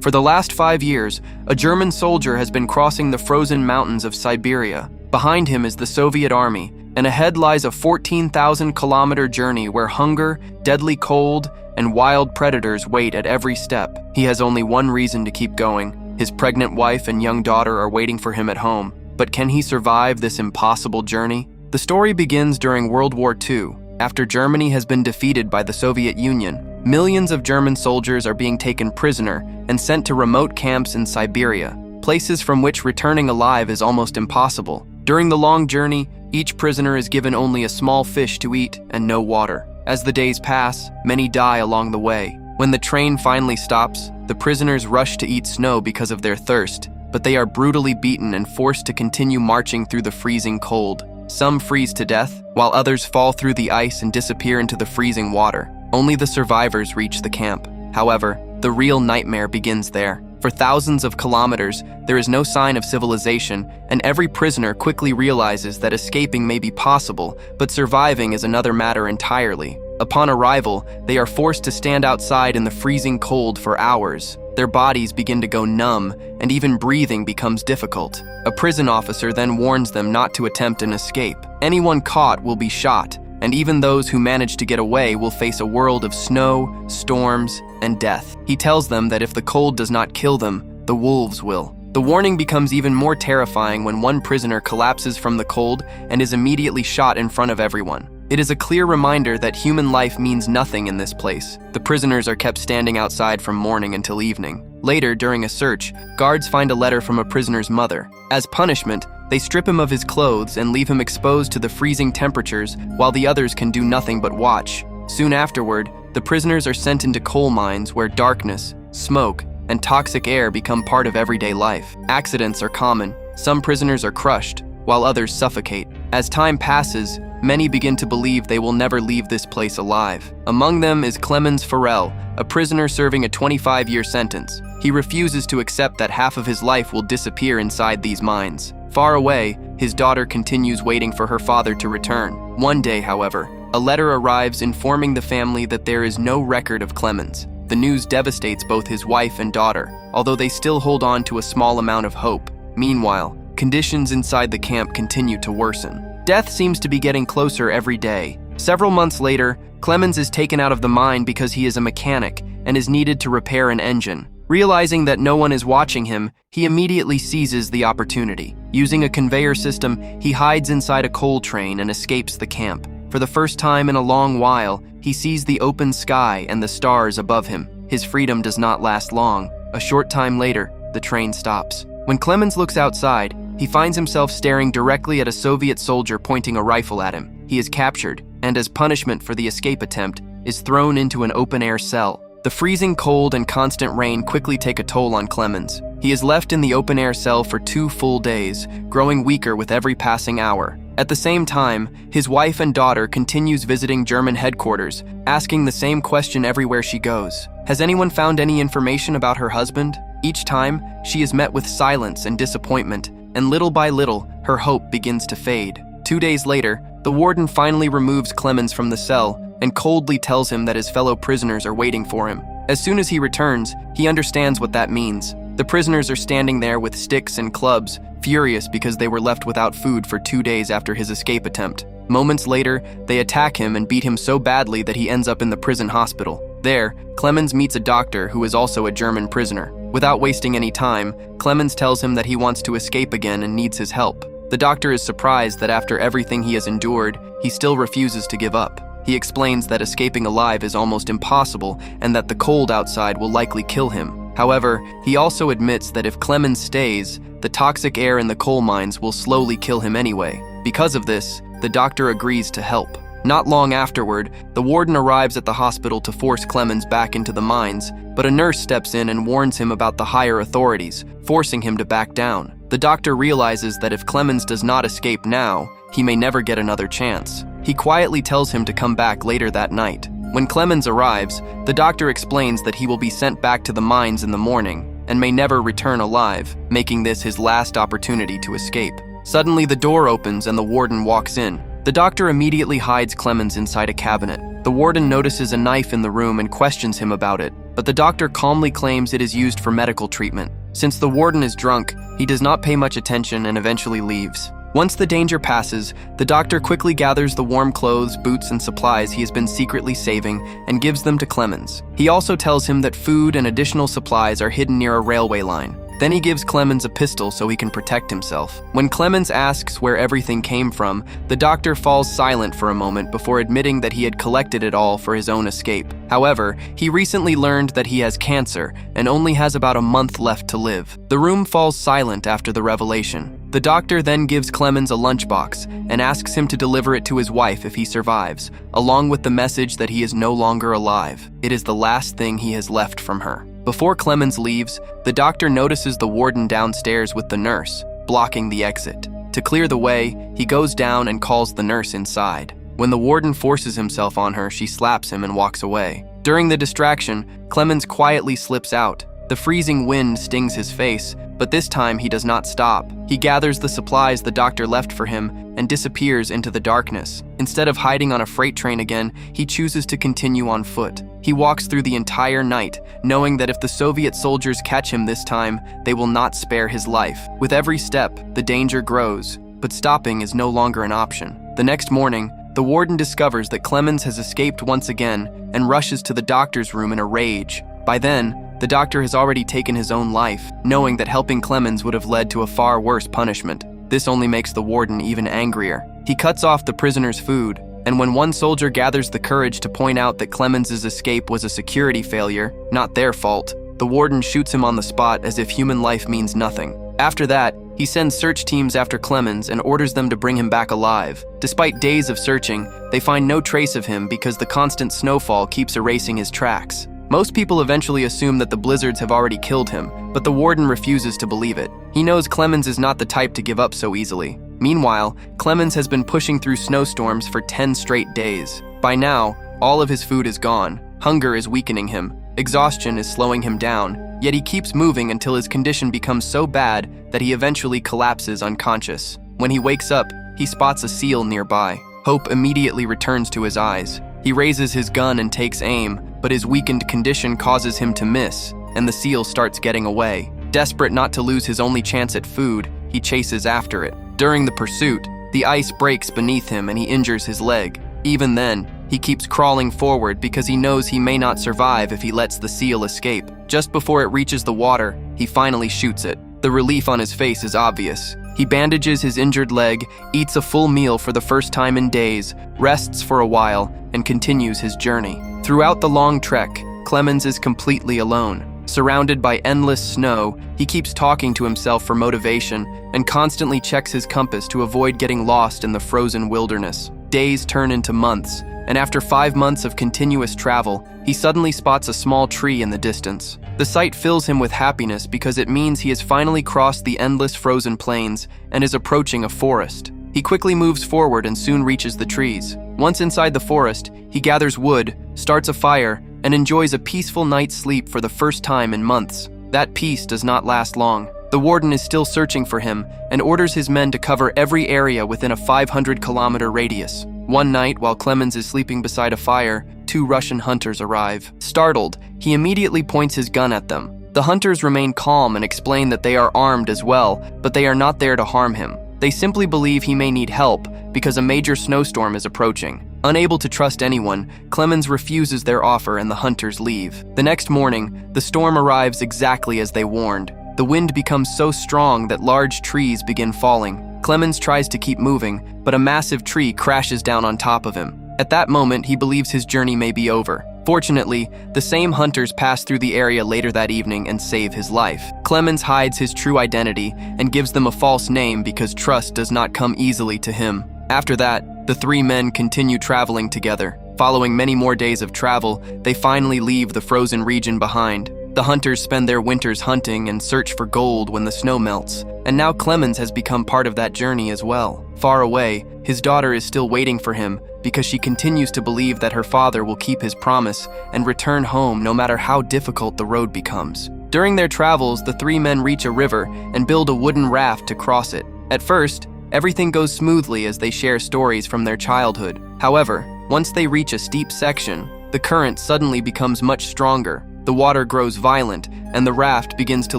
For the last 5 years, a German soldier has been crossing the frozen mountains of Siberia. Behind him is the Soviet army, and ahead lies a 14,000-kilometer journey where hunger, deadly cold, and wild predators wait at every step. He has only one reason to keep going. His pregnant wife and young daughter are waiting for him at home. But can he survive this impossible journey? The story begins during World War II. After Germany has been defeated by the Soviet Union, millions of German soldiers are being taken prisoner and sent to remote camps in Siberia, places from which returning alive is almost impossible. During the long journey, each prisoner is given only a small fish to eat and no water. As the days pass, many die along the way. When the train finally stops, the prisoners rush to eat snow because of their thirst, but they are brutally beaten and forced to continue marching through the freezing cold. Some freeze to death, while others fall through the ice and disappear into the freezing water. Only the survivors reach the camp. However, the real nightmare begins there. For thousands of kilometers, there is no sign of civilization, and every prisoner quickly realizes that escaping may be possible, but surviving is another matter entirely. Upon arrival, they are forced to stand outside in the freezing cold for hours. Their bodies begin to go numb, and even breathing becomes difficult. A prison officer then warns them not to attempt an escape. Anyone caught will be shot, and even those who manage to get away will face a world of snow, storms, and death. He tells them that if the cold does not kill them, the wolves will. The warning becomes even more terrifying when one prisoner collapses from the cold and is immediately shot in front of everyone. It is a clear reminder that human life means nothing in this place. The prisoners are kept standing outside from morning until evening. Later, during a search, guards find a letter from a prisoner's mother. As punishment, they strip him of his clothes and leave him exposed to the freezing temperatures while the others can do nothing but watch. Soon afterward, the prisoners are sent into coal mines where darkness, smoke, and toxic air become part of everyday life. Accidents are common. Some prisoners are crushed, while others suffocate. As time passes, many begin to believe they will never leave this place alive. Among them is Clemens Farrell, a prisoner serving a 25-year sentence. He refuses to accept that half of his life will disappear inside these mines. Far away, his daughter continues waiting for her father to return. One day, however, a letter arrives informing the family that there is no record of Clemens. The news devastates both his wife and daughter, although they still hold on to a small amount of hope. Meanwhile, conditions inside the camp continue to worsen. Death seems to be getting closer every day. Several months later, Clemens is taken out of the mine because he is a mechanic and is needed to repair an engine. Realizing that no one is watching him, he immediately seizes the opportunity. Using a conveyor system, he hides inside a coal train and escapes the camp. For the first time in a long while, he sees the open sky and the stars above him. His freedom does not last long. A short time later, the train stops. When Clemens looks outside, he finds himself staring directly at a Soviet soldier pointing a rifle at him. He is captured, and as punishment for the escape attempt, is thrown into an open-air cell. The freezing cold and constant rain quickly take a toll on Clemens. He is left in the open-air cell for 2 full days, growing weaker with every passing hour. At the same time, his wife and daughter continues visiting German headquarters, asking the same question everywhere she goes. Has anyone found any information about her husband? Each time, she is met with silence and disappointment, and little by little, her hope begins to fade. 2 days later, the warden finally removes Clemens from the cell and coldly tells him that his fellow prisoners are waiting for him. As soon as he returns, he understands what that means. The prisoners are standing there with sticks and clubs, furious because they were left without food for 2 days after his escape attempt. Moments later, they attack him and beat him so badly that he ends up in the prison hospital. There, Clemens meets a doctor who is also a German prisoner. Without wasting any time, Clemens tells him that he wants to escape again and needs his help. The doctor is surprised that after everything he has endured, he still refuses to give up. He explains that escaping alive is almost impossible and that the cold outside will likely kill him. However, he also admits that if Clemens stays, the toxic air in the coal mines will slowly kill him anyway. Because of this, the doctor agrees to help. Not long afterward, the warden arrives at the hospital to force Clemens back into the mines, but a nurse steps in and warns him about the higher authorities, forcing him to back down. The doctor realizes that if Clemens does not escape now, he may never get another chance. He quietly tells him to come back later that night. When Clemens arrives, the doctor explains that he will be sent back to the mines in the morning and may never return alive, making this his last opportunity to escape. Suddenly, the door opens and the warden walks in. The doctor immediately hides Clemens inside a cabinet. The warden notices a knife in the room and questions him about it. but the doctor calmly claims it is used for medical treatment. Since the warden is drunk, he does not pay much attention and eventually leaves. Once the danger passes, the doctor quickly gathers the warm clothes, boots, and supplies he has been secretly saving and gives them to Clemens. He also tells him that food and additional supplies are hidden near a railway line. Then he gives Clemens a pistol so he can protect himself. When Clemens asks where everything came from, the doctor falls silent for a moment before admitting that he had collected it all for his own escape. However, he recently learned that he has cancer and only has about a month left to live. The room falls silent after the revelation. The doctor then gives Clemens a lunchbox and asks him to deliver it to his wife if he survives, along with the message that he is no longer alive. It is the last thing he has left from her. Before Clemens leaves, the doctor notices the warden downstairs with the nurse, blocking the exit. To clear the way, he goes down and calls the nurse inside. When the warden forces himself on her, she slaps him and walks away. During the distraction, Clemens quietly slips out. The freezing wind stings his face, but this time he does not stop. He gathers the supplies the doctor left for him and disappears into the darkness. Instead of hiding on a freight train again, he chooses to continue on foot. He walks through the entire night, knowing that if the Soviet soldiers catch him this time, they will not spare his life. With every step, the danger grows, but stopping is no longer an option. The next morning, the warden discovers that Clemens has escaped once again and rushes to the doctor's room in a rage. By then, the doctor has already taken his own life, knowing that helping Clemens would have led to a far worse punishment. This only makes the warden even angrier. He cuts off the prisoner's food, and when one soldier gathers the courage to point out that Clemens's escape was a security failure, not their fault, the warden shoots him on the spot as if human life means nothing. After that, he sends search teams after Clemens and orders them to bring him back alive. Despite days of searching, they find no trace of him because the constant snowfall keeps erasing his tracks. Most people eventually assume that the blizzards have already killed him, but the warden refuses to believe it. He knows Clemens is not the type to give up so easily. Meanwhile, Clemens has been pushing through snowstorms for 10 straight days. By now, all of his food is gone. Hunger is weakening him. Exhaustion is slowing him down. Yet he keeps moving until his condition becomes so bad that he eventually collapses unconscious. When he wakes up, he spots a seal nearby. Hope immediately returns to his eyes. He raises his gun and takes aim, but his weakened condition causes him to miss, and the seal starts getting away. Desperate not to lose his only chance at food, he chases after it. During the pursuit, the ice breaks beneath him and he injures his leg. Even then, he keeps crawling forward because he knows he may not survive if he lets the seal escape. Just before it reaches the water, he finally shoots it. The relief on his face is obvious. He bandages his injured leg, eats a full meal for the first time in days, rests for a while, and continues his journey. Throughout the long trek, Clemens is completely alone. Surrounded by endless snow, he keeps talking to himself for motivation and constantly checks his compass to avoid getting lost in the frozen wilderness. Days turn into months, and after 5 months of continuous travel, he suddenly spots a small tree in the distance. The sight fills him with happiness because it means he has finally crossed the endless frozen plains and is approaching a forest. He quickly moves forward and soon reaches the trees. Once inside the forest, he gathers wood, starts a fire, and enjoys a peaceful night's sleep for the first time in months. That peace does not last long. The warden is still searching for him and orders his men to cover every area within a 500-kilometer radius. One night, while Clemens is sleeping beside a fire, 2 Russian hunters arrive. Startled, he immediately points his gun at them. The hunters remain calm and explain that they are armed as well, but they are not there to harm him. They simply believe he may need help because a major snowstorm is approaching. Unable to trust anyone, Clemens refuses their offer and the hunters leave. The next morning, the storm arrives exactly as they warned. The wind becomes so strong that large trees begin falling. Clemens tries to keep moving, but a massive tree crashes down on top of him. At that moment, he believes his journey may be over. Fortunately, the same hunters pass through the area later that evening and save his life. Clemens hides his true identity and gives them a false name because trust does not come easily to him. After that, the 3 men continue traveling together. Following many more days of travel, they finally leave the frozen region behind. The hunters spend their winters hunting and search for gold when the snow melts, and now Clemens has become part of that journey as well. Far away, his daughter is still waiting for him because she continues to believe that her father will keep his promise and return home no matter how difficult the road becomes. During their travels, the 3 men reach a river and build a wooden raft to cross it. At first, everything goes smoothly as they share stories from their childhood. However, once they reach a steep section, the current suddenly becomes much stronger. The water grows violent, and the raft begins to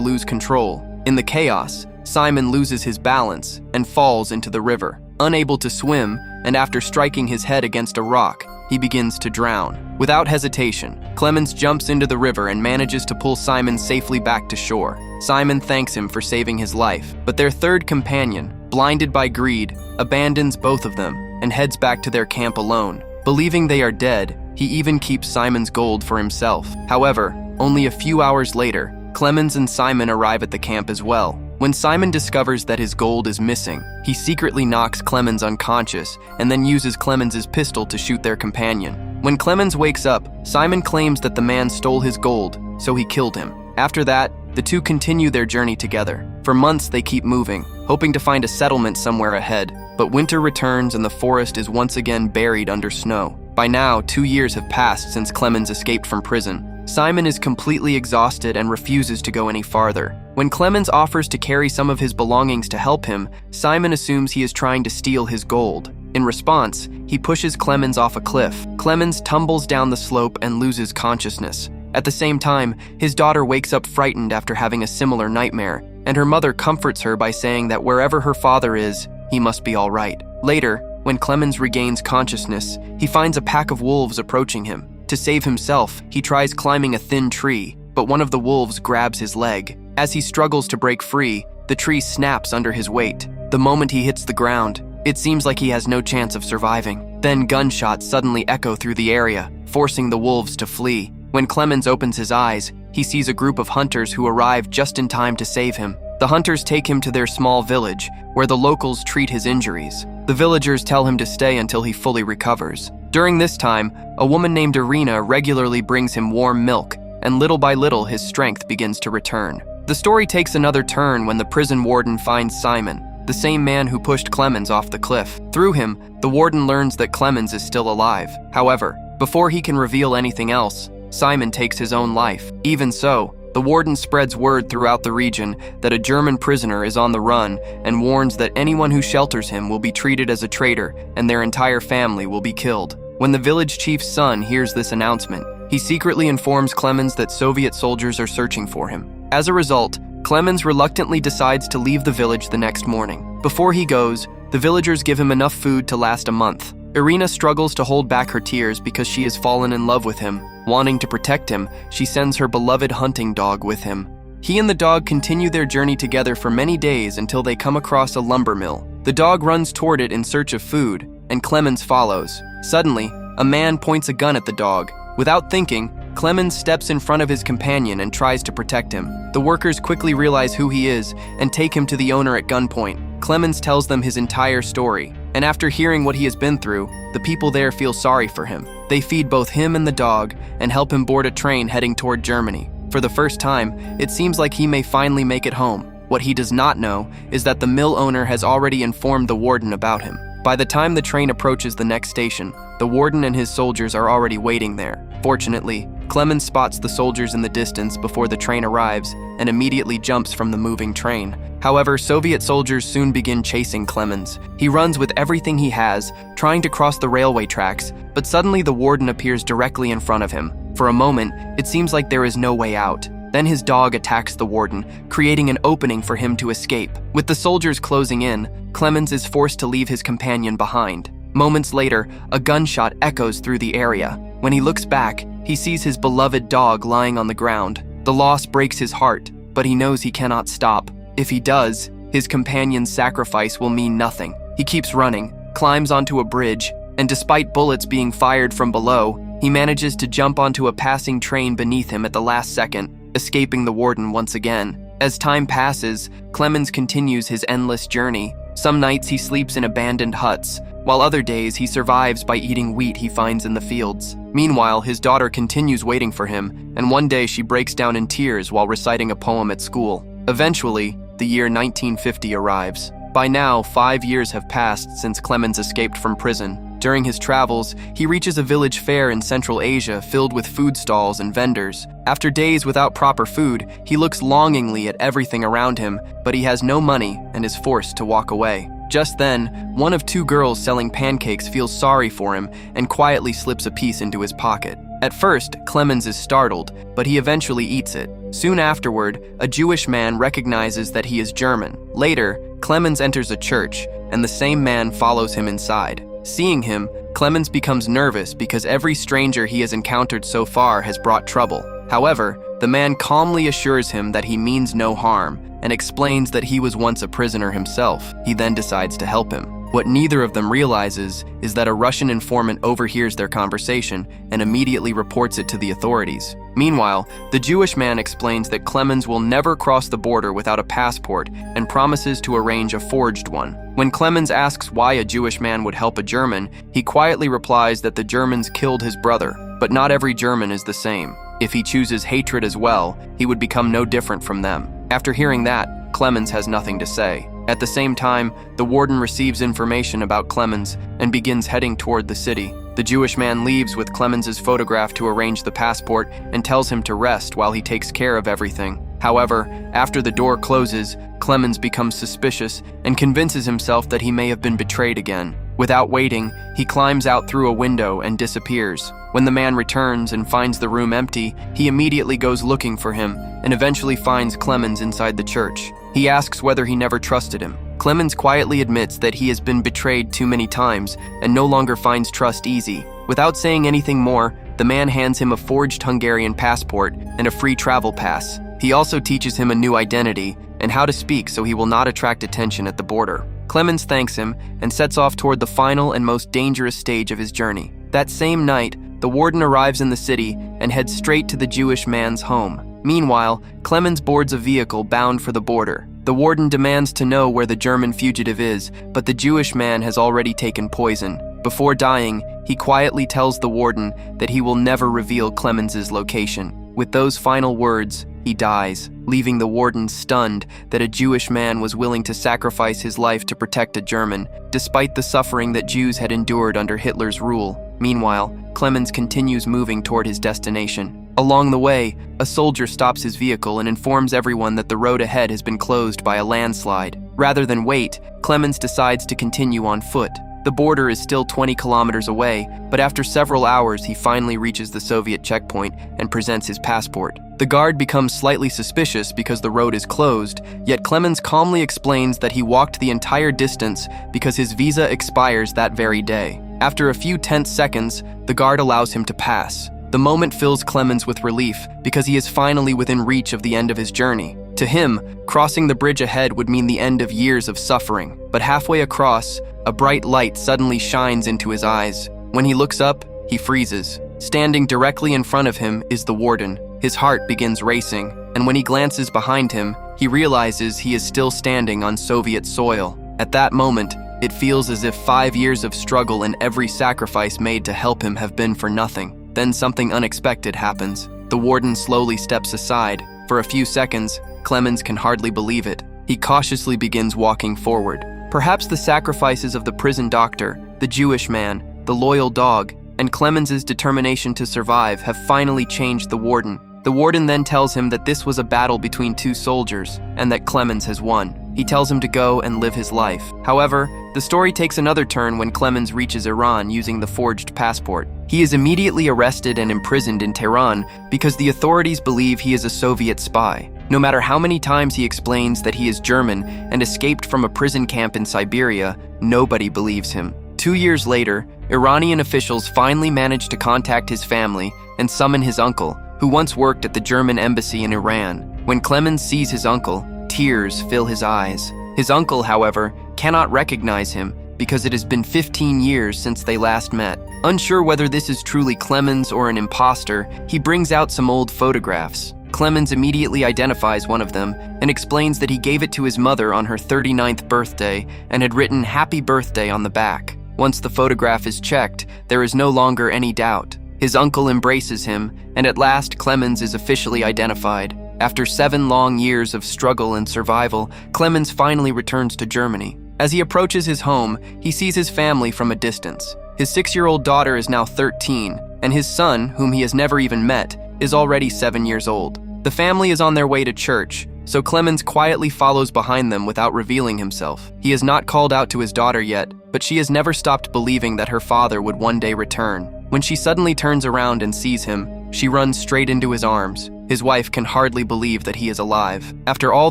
lose control. In the chaos, Simon loses his balance and falls into the river. Unable to swim, and after striking his head against a rock, he begins to drown. Without hesitation, Clemens jumps into the river and manages to pull Simon safely back to shore. Simon thanks him for saving his life, but their third companion, blinded by greed, abandons both of them and heads back to their camp alone. Believing they are dead, he even keeps Simon's gold for himself. However, only a few hours later, Clemens and Simon arrive at the camp as well. When Simon discovers that his gold is missing, he secretly knocks Clemens unconscious and then uses Clemens's pistol to shoot their companion. When Clemens wakes up, Simon claims that the man stole his gold, so he killed him. After that, the two continue their journey together. For months they keep moving, hoping to find a settlement somewhere ahead, but winter returns and the forest is once again buried under snow. By now, 2 years have passed since Clemens escaped from prison. Simon is completely exhausted and refuses to go any farther. When Clemens offers to carry some of his belongings to help him, Simon assumes he is trying to steal his gold. In response, he pushes Clemens off a cliff. Clemens tumbles down the slope and loses consciousness. At the same time, his daughter wakes up frightened after having a similar nightmare, and her mother comforts her by saying that wherever her father is, he must be all right. Later, when Clemens regains consciousness, he finds a pack of wolves approaching him. To save himself, he tries climbing a thin tree, but one of the wolves grabs his leg. As he struggles to break free, the tree snaps under his weight. The moment he hits the ground, it seems like he has no chance of surviving. Then gunshots suddenly echo through the area, forcing the wolves to flee. When Clemens opens his eyes, he sees a group of hunters who arrive just in time to save him. The hunters take him to their small village, where the locals treat his injuries. The villagers tell him to stay until he fully recovers. During this time, a woman named Irina regularly brings him warm milk, and little by little his strength begins to return. The story takes another turn when the prison warden finds Simon, the same man who pushed Clemens off the cliff. Through him, the warden learns that Clemens is still alive. However, before he can reveal anything else, Simon takes his own life. Even so, the warden spreads word throughout the region that a German prisoner is on the run and warns that anyone who shelters him will be treated as a traitor and their entire family will be killed. When the village chief's son hears this announcement, he secretly informs Clemens that Soviet soldiers are searching for him. As a result, Clemens reluctantly decides to leave the village the next morning. Before he goes, the villagers give him enough food to last a month. Irina struggles to hold back her tears because she has fallen in love with him. Wanting to protect him, she sends her beloved hunting dog with him. He and the dog continue their journey together for many days until they come across a lumber mill. The dog runs toward it in search of food, and Clemens follows. Suddenly, a man points a gun at the dog. Without thinking, Clemens steps in front of his companion and tries to protect him. The workers quickly realize who he is and take him to the owner at gunpoint. Clemens tells them his entire story, and after hearing what he has been through, the people there feel sorry for him. They feed both him and the dog and help him board a train heading toward Germany. For the first time, it seems like he may finally make it home. What he does not know is that the mill owner has already informed the warden about him. By the time the train approaches the next station, the warden and his soldiers are already waiting there. Fortunately, Clemens spots the soldiers in the distance before the train arrives and immediately jumps from the moving train. However, Soviet soldiers soon begin chasing Clemens. He runs with everything he has, trying to cross the railway tracks, but suddenly the warden appears directly in front of him. For a moment, it seems like there is no way out. Then his dog attacks the warden, creating an opening for him to escape. With the soldiers closing in, Clemens is forced to leave his companion behind. Moments later, a gunshot echoes through the area. When he looks back, he sees his beloved dog lying on the ground. The loss breaks his heart, but he knows he cannot stop. If he does, his companion's sacrifice will mean nothing. He keeps running, climbs onto a bridge, and despite bullets being fired from below, he manages to jump onto a passing train beneath him at the last second, escaping the warden once again. As time passes, Clemens continues his endless journey. Some nights he sleeps in abandoned huts, while other days he survives by eating wheat he finds in the fields. Meanwhile, his daughter continues waiting for him, and one day she breaks down in tears while reciting a poem at school. Eventually, the year 1950 arrives. By now, 5 years have passed since Clemens escaped from prison. During his travels, he reaches a village fair in Central Asia filled with food stalls and vendors. After days without proper food, he looks longingly at everything around him, but he has no money and is forced to walk away. Just then, one of two girls selling pancakes feels sorry for him and quietly slips a piece into his pocket. At first, Clemens is startled, but he eventually eats it. Soon afterward, a Jewish man recognizes that he is German. Later, Clemens enters a church, and the same man follows him inside. Seeing him, Clemens becomes nervous because every stranger he has encountered so far has brought trouble. However, the man calmly assures him that he means no harm and explains that he was once a prisoner himself. He then decides to help him. What neither of them realizes is that a Russian informant overhears their conversation and immediately reports it to the authorities. Meanwhile, the Jewish man explains that Clemens will never cross the border without a passport and promises to arrange a forged one. When Clemens asks why a Jewish man would help a German, he quietly replies that the Germans killed his brother. But not every German is the same. If he chooses hatred as well, he would become no different from them. After hearing that, Clemens has nothing to say. At the same time, the warden receives information about Clemens and begins heading toward the city. The Jewish man leaves with Clemens's photograph to arrange the passport and tells him to rest while he takes care of everything. However, after the door closes, Clemens becomes suspicious and convinces himself that he may have been betrayed again. Without waiting, he climbs out through a window and disappears. When the man returns and finds the room empty, he immediately goes looking for him and eventually finds Clemens inside the church. He asks whether he never trusted him. Clemens quietly admits that he has been betrayed too many times and no longer finds trust easy. Without saying anything more, the man hands him a forged Hungarian passport and a free travel pass. He also teaches him a new identity and how to speak so he will not attract attention at the border. Clemens thanks him and sets off toward the final and most dangerous stage of his journey. That same night, the warden arrives in the city and heads straight to the Jewish man's home. Meanwhile, Clemens boards a vehicle bound for the border. The warden demands to know where the German fugitive is, but the Jewish man has already taken poison. Before dying, he quietly tells the warden that he will never reveal Clemens's location. With those final words, he dies, leaving the warden stunned that a Jewish man was willing to sacrifice his life to protect a German, despite the suffering that Jews had endured under Hitler's rule. Meanwhile, Clemens continues moving toward his destination. Along the way, a soldier stops his vehicle and informs everyone that the road ahead has been closed by a landslide. Rather than wait, Clemens decides to continue on foot. The border is still 20 kilometers away, but after several hours, he finally reaches the Soviet checkpoint and presents his passport. The guard becomes slightly suspicious because the road is closed, yet Clemens calmly explains that he walked the entire distance because his visa expires that very day. After a few tense seconds, the guard allows him to pass. The moment fills Clemens with relief because he is finally within reach of the end of his journey. To him, crossing the bridge ahead would mean the end of years of suffering. But halfway across, a bright light suddenly shines into his eyes. When he looks up, he freezes. Standing directly in front of him is the warden. His heart begins racing, and when he glances behind him, he realizes he is still standing on Soviet soil. At that moment, it feels as if 5 years of struggle and every sacrifice made to help him have been for nothing. Then something unexpected happens. The warden slowly steps aside. For a few seconds, Clemens can hardly believe it. He cautiously begins walking forward. Perhaps the sacrifices of the prison doctor, the Jewish man, the loyal dog, and Clemens's determination to survive have finally changed the warden. The warden then tells him that this was a battle between two soldiers and that Clemens has won. He tells him to go and live his life. However, the story takes another turn when Clemens reaches Iran using the forged passport. He is immediately arrested and imprisoned in Tehran because the authorities believe he is a Soviet spy. No matter how many times he explains that he is German and escaped from a prison camp in Siberia, nobody believes him. 2 years later, Iranian officials finally manage to contact his family and summon his uncle, who once worked at the German embassy in Iran. When Clemens sees his uncle, tears fill his eyes. His uncle, however, cannot recognize him because it has been 15 years since they last met. Unsure whether this is truly Clemens or an imposter, he brings out some old photographs. Clemens immediately identifies one of them and explains that he gave it to his mother on her 39th birthday and had written "Happy Birthday" on the back. Once the photograph is checked, there is no longer any doubt. His uncle embraces him, and at last Clemens is officially identified. After 7 long years of struggle and survival, Clemens finally returns to Germany. As he approaches his home, he sees his family from a distance. His 6-year-old daughter is now 13, and his son, whom he has never even met, is already 7 years old. The family is on their way to church, so Clemens quietly follows behind them without revealing himself. He has not called out to his daughter yet, but she has never stopped believing that her father would one day return. When she suddenly turns around and sees him, she runs straight into his arms. His wife can hardly believe that he is alive. After all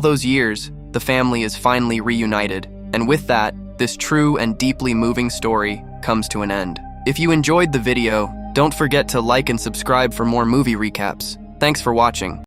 those years, the family is finally reunited, and with that, this true and deeply moving story comes to an end. If you enjoyed the video, don't forget to like and subscribe for more movie recaps. Thanks for watching.